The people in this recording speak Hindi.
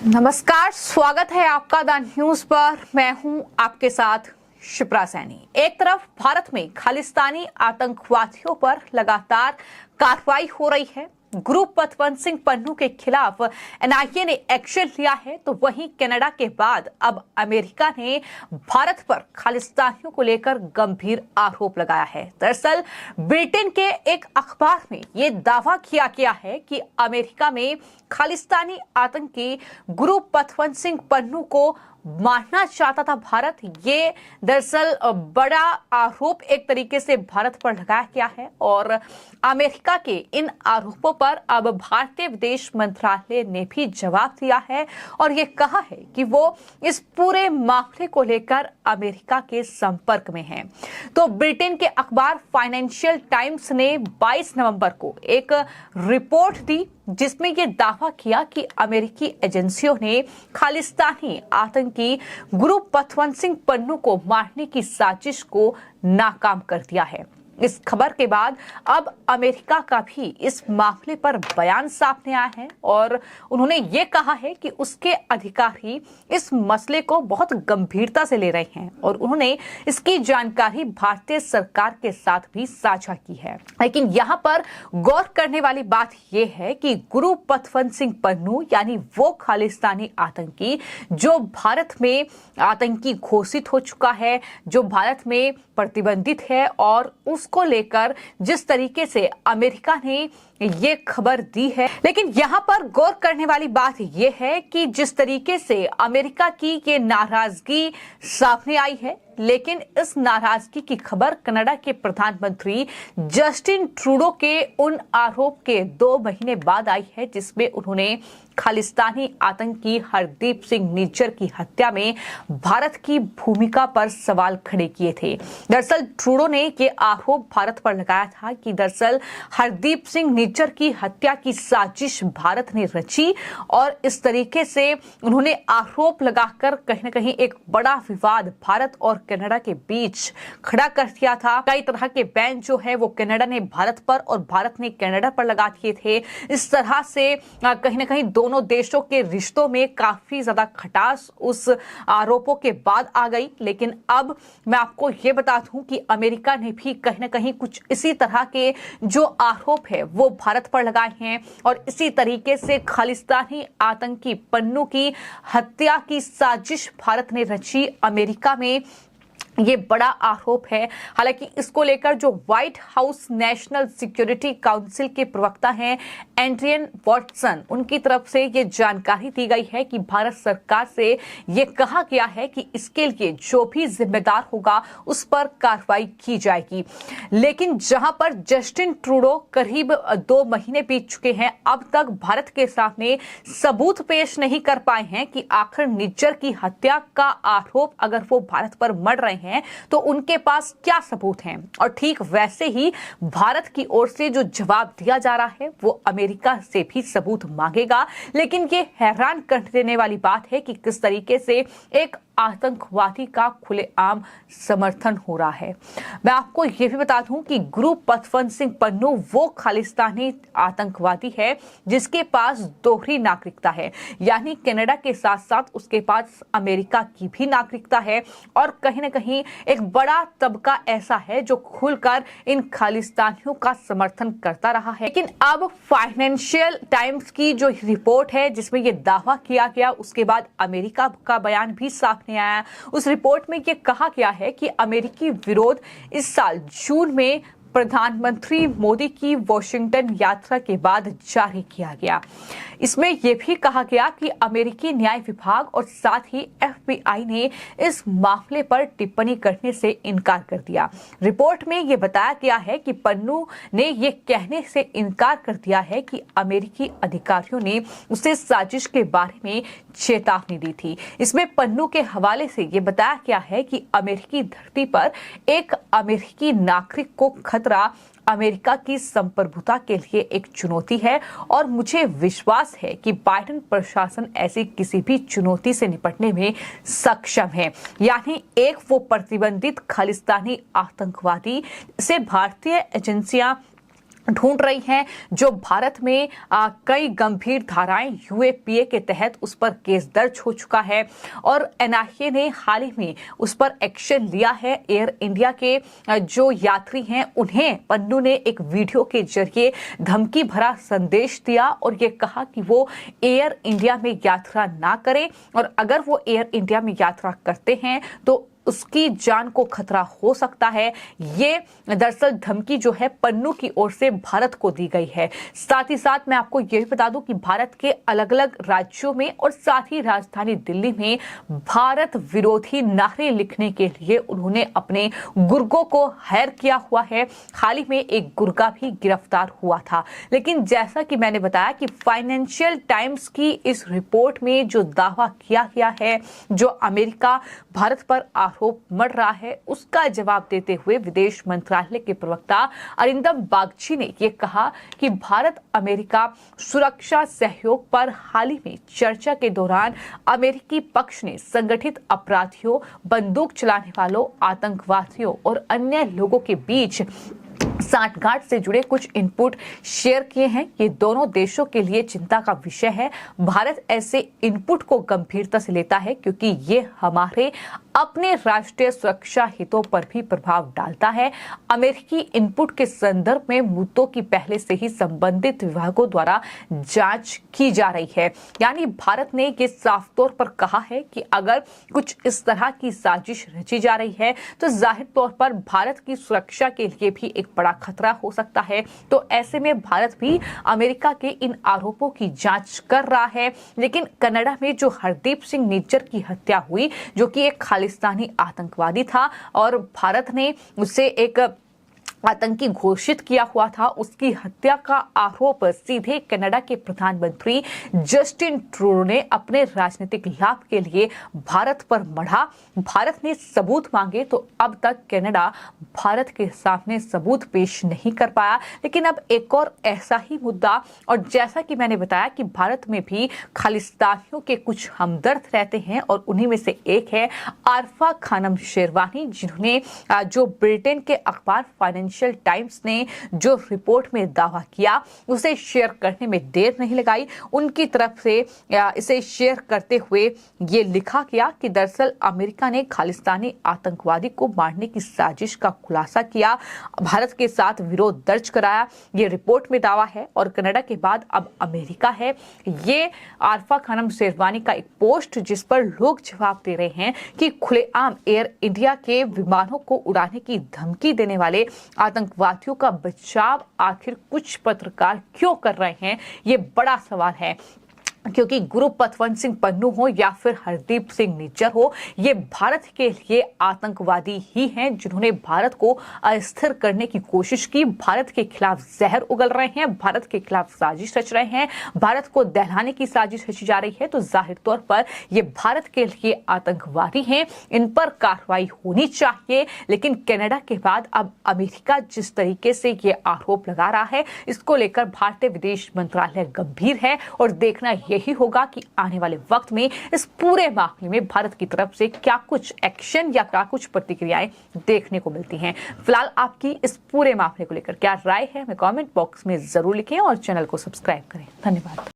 नमस्कार, स्वागत है आपका द न्यूज पर। मैं हूं आपके साथ शिप्रा सैनी। एक तरफ भारत में खालिस्तानी आतंकवादियों पर लगातार कार्रवाई हो रही है। गुरु पतवंत सिंह पन्नू के खिलाफ एनआईए ने एक्शन लिया है, तो वहीं कनाडा के बाद अब अमेरिका ने भारत पर खालिस्तानियों को लेकर गंभीर आरोप लगाया है। दरअसल ब्रिटेन के एक अखबार में यह दावा किया गया है कि अमेरिका में खालिस्तानी आतंकी गुरु पतवंत सिंह पन्नू को मारना चाहता था भारत। ये दरअसल बड़ा आरोप एक तरीके से भारत पर लगाया गया है और अमेरिका के इन आरोपों पर अब भारतीय विदेश मंत्रालय ने भी जवाब दिया है और ये कहा है कि वो इस पूरे मामले को लेकर अमेरिका के संपर्क में है। तो ब्रिटेन के अखबार फाइनेंशियल टाइम्स ने 22 नवंबर को एक रिपोर्ट दी जिसमें यह दावा किया कि अमेरिकी एजेंसियों ने खालिस्तानी आतंकी गुरु पतवंत सिंह पन्नू को मारने की साजिश को नाकाम कर दिया है। इस खबर के बाद अब अमेरिका का भी इस मामले पर बयान सामने आया है और उन्होंने ये कहा है कि उसके अधिकारी इस मसले को बहुत गंभीरता से ले रहे हैं और उन्होंने इसकी जानकारी भारतीय सरकार के साथ भी साझा की है। लेकिन यहाँ पर गौर करने वाली बात यह है कि गुरु पतवंत सिंह पन्नू यानी वो खालिस्तानी आतंकी जो भारत में आतंकी घोषित हो चुका है, जो भारत में प्रतिबंधित है, और उसको लेकर जिस तरीके से अमेरिका ने ये खबर दी है। लेकिन यहाँ पर गौर करने वाली बात यह है कि जिस तरीके से अमेरिका की ये नाराजगी सामने आई है, लेकिन इस नाराजगी की खबर कनाडा के प्रधानमंत्री जस्टिन ट्रूडो के उन आरोप के 2 महीने बाद आई है जिसमें उन्होंने खालिस्तानी आतंकी हरदीप सिंह निज्जर की हत्या में भारत की भूमिका पर सवाल खड़े किए थे। दरअसल ट्रूडो ने ये आरोप भारत पर लगाया था कि दरअसल हरदीप सिंह निज्जर की हत्या की साजिश भारत ने रची और इस तरीके से उन्होंने आरोप लगाकर कहीं न कहीं एक बड़ा विवाद भारत और कनाडा के बीच खड़ा कर दिया था। कई तरह के बैन जो है वो कनाडा ने भारत पर और भारत ने कनाडा पर लगा दिए थे। इस तरह से कहीं न कहीं दोनों देशों के रिश्तों में काफी ज्यादा खटास उस आरोपों के बाद आ गई। लेकिन अब मैं आपको ये बता दूं कि अमेरिका ने भी कहीं न कहीं कुछ इसी तरह के जो आरोप है वो भारत पर लगाए हैं और इसी तरीके से खालिस्तानी आतंकी पन्नू की हत्या की साजिश भारत ने रची। अमेरिका में ये बड़ा आरोप है। हालांकि इसको लेकर जो white house national security council के प्रवक्ता हैं एंड्रियन वॉटसन, उनकी तरफ से ये जानकारी दी गई है कि भारत सरकार से ये कहा गया है कि इसके लिए जो भी जिम्मेदार होगा उस पर कार्रवाई की जाएगी। लेकिन जहां पर जस्टिन ट्रूडो करीब 2 महीने बीत चुके हैं, अब तक भारत के सामने सबूत पेश नहीं कर पाए हैं कि आखिर निज्जर की हत्या का आरोप अगर वो भारत पर मढ़ रहे हैं तो उनके पास क्या सबूत हैं। और ठीक वैसे ही भारत की ओर से जो जवाब दिया जा रहा है वो अमेरिका से भी सबूत मांगेगा। लेकिन ये हैरान कर देने वाली बात है कि किस तरीके से एक आतंकवादी का खुलेआम समर्थन हो रहा है। मैं आपको यह भी बता दूं कि गुरु पतवंत सिंह पन्नू वो खालिस्तानी आतंकवादी है जिसके पास दोहरी नागरिकता है, यानी कनाडा के साथ साथ उसके पास अमेरिका की भी नागरिकता है और कहीं ना कहीं एक बड़ा तबका ऐसा है जो खुलकर इन खालिस्तानियों का समर्थन करता रहा है। लेकिन अब फाइनेंशियल टाइम्स की जो रिपोर्ट है जिसमें यह दावा किया गया, उसके बाद अमेरिका का बयान भी सामने आया। उस रिपोर्ट में यह कहा गया है कि अमेरिकी विरोध इस साल जून में प्रधानमंत्री मोदी की वॉशिंगटन यात्रा के बाद जारी किया गया। इसमें यह भी कहा गया कि अमेरिकी न्याय विभाग और साथ ही एफबीआई ने इस मामले पर टिप्पणी करने से इनकार कर दिया। रिपोर्ट में यह बताया गया है कि पन्नू ने यह कहने से इनकार कर दिया है कि अमेरिकी अधिकारियों ने उसे साजिश के बारे में चेतावनी दी थी। इसमें पन्नू के हवाले से यह बताया गया है कि अमेरिकी धरती पर एक अमेरिकी नागरिक को खतरा अमेरिका की संप्रभुता के लिए एक चुनौती है और मुझे विश्वास है कि बाइडेन प्रशासन ऐसी किसी भी चुनौती से निपटने में सक्षम है। यानी एक वो प्रतिबंधित खालिस्तानी आतंकवादी से भारतीय एजेंसियां ढूंढ रही हैं, जो भारत में कई गंभीर धाराएं यूएपीए के तहत उस पर केस दर्ज हो चुका है और एनआईए ने हाल ही में उस पर एक्शन लिया है। एयर इंडिया के जो यात्री हैं उन्हें पन्नू ने एक वीडियो के जरिए धमकी भरा संदेश दिया और ये कहा कि वो एयर इंडिया में यात्रा ना करें और अगर वो एयर इंडिया में यात्रा करते हैं तो उसकी जान को खतरा हो सकता है। ये दरअसल धमकी जो है पन्नू की ओर से भारत को दी गई है। साथ ही साथ मैं आपको ये भी बता दूं कि भारत के अलग अलग राज्यों में और साथ ही राजधानी दिल्ली में भारत विरोधी नारे लिखने के लिए उन्होंने अपने गुर्गों को हायर किया हुआ है। हाल ही में एक गुर्गा भी गिरफ्तार हुआ था। लेकिन जैसा कि मैंने बताया कि फाइनेंशियल टाइम्स की इस रिपोर्ट में जो दावा किया गया है, जो अमेरिका भारत पर आरोप मढ़ रहा है, उसका जवाब देते हुए विदेश मंत्रालय के प्रवक्ता अरिंदम बागची ने यह कहा कि भारत अमेरिका सुरक्षा सहयोग पर हाल ही में चर्चा के दौरान अमेरिकी पक्ष ने संगठित अपराधियों, बंदूक चलाने वालों, आतंकवादियों और अन्य लोगों के बीच सांठगांठ से जुड़े कुछ इनपुट शेयर किए हैं। ये दोनों देशों के लिए चिंता का विषय है। भारत ऐसे इनपुट को गंभीरता से लेता है क्योंकि ये हमारे अपने राष्ट्रीय सुरक्षा हितों पर भी प्रभाव डालता है। अमेरिकी इनपुट के संदर्भ में मुद्दों की पहले से ही संबंधित विभागों द्वारा जांच की जा रही है। यानी भारत ने ये साफ तौर पर कहा है कि अगर कुछ इस तरह की साजिश रची जा रही है तो जाहिर तौर पर भारत की सुरक्षा के लिए भी एक बड़ा खतरा हो सकता है। तो ऐसे में भारत भी अमेरिका के इन आरोपों की जांच कर रहा है। लेकिन कनाडा में जो हरदीप सिंह निज्जर की हत्या हुई, जो कि एक खालिस्तानी आतंकवादी था और भारत ने उसे एक आतंकी घोषित किया हुआ था, उसकी हत्या का आरोप सीधे कनाडा के प्रधानमंत्री जस्टिन ट्रूडो ने अपने राजनीतिक लाभ के लिए भारत पर मढ़ा। भारत ने सबूत मांगे तो अब तक कनाडा भारत के सामने सबूत पेश नहीं कर पाया। लेकिन अब एक और ऐसा ही मुद्दा, और जैसा कि मैंने बताया कि भारत में भी खालिस्तानियों के कुछ हमदर्द रहते हैं और उन्हीं में से एक है आरफा खानम शेरवानी, जिन्होंने जो ब्रिटेन के अखबार फाइनेंशियल टाइम्स ने जो रिपोर्ट में दावा किया उसे शेयर करने में देर नहीं लगाई। उनकी तरफ से इसे शेयर करते हुए ये लिखा गया कि दरअसल अमेरिका ने खालिस्तानी आतंकवादी को मारने की साजिश का खुलासा किया, भारत के साथ विरोध दर्ज कराया। ये रिपोर्ट में दावा है और कनाडा के बाद अब अमेरिका है। ये आरफा खानम शेरवानी का एक पोस्ट जिस पर लोग जवाब दे रहे हैं कि खुलेआम एयर इंडिया के विमानों को उड़ाने की धमकी देने वाले आतंकवादियों का बचाव आखिर कुछ पत्रकार क्यों कर रहे हैं, ये बड़ा सवाल है। क्योंकि गुरु पतवंत सिंह पन्नू हो या फिर हरदीप सिंह निज्जर हो, ये भारत के लिए आतंकवादी ही हैं जिन्होंने भारत को अस्थिर करने की कोशिश की, भारत के खिलाफ जहर उगल रहे हैं, भारत के खिलाफ साजिश रच रहे हैं, भारत को दहलाने की साजिश रची जा रही है। तो जाहिर तौर पर ये भारत के लिए आतंकवादी हैं, इन पर कार्रवाई होनी चाहिए। लेकिन कनाडा के बाद अब अमेरिका जिस तरीके से ये आरोप लगा रहा है, इसको लेकर भारतीय विदेश मंत्रालय गंभीर है और देखना यही होगा कि आने वाले वक्त में इस पूरे मामले में भारत की तरफ से क्या कुछ एक्शन या क्या कुछ प्रतिक्रियाएं देखने को मिलती हैं। फिलहाल आपकी इस पूरे मामले को लेकर क्या राय है, हमें कमेंट बॉक्स में जरूर लिखें और चैनल को सब्सक्राइब करें। धन्यवाद।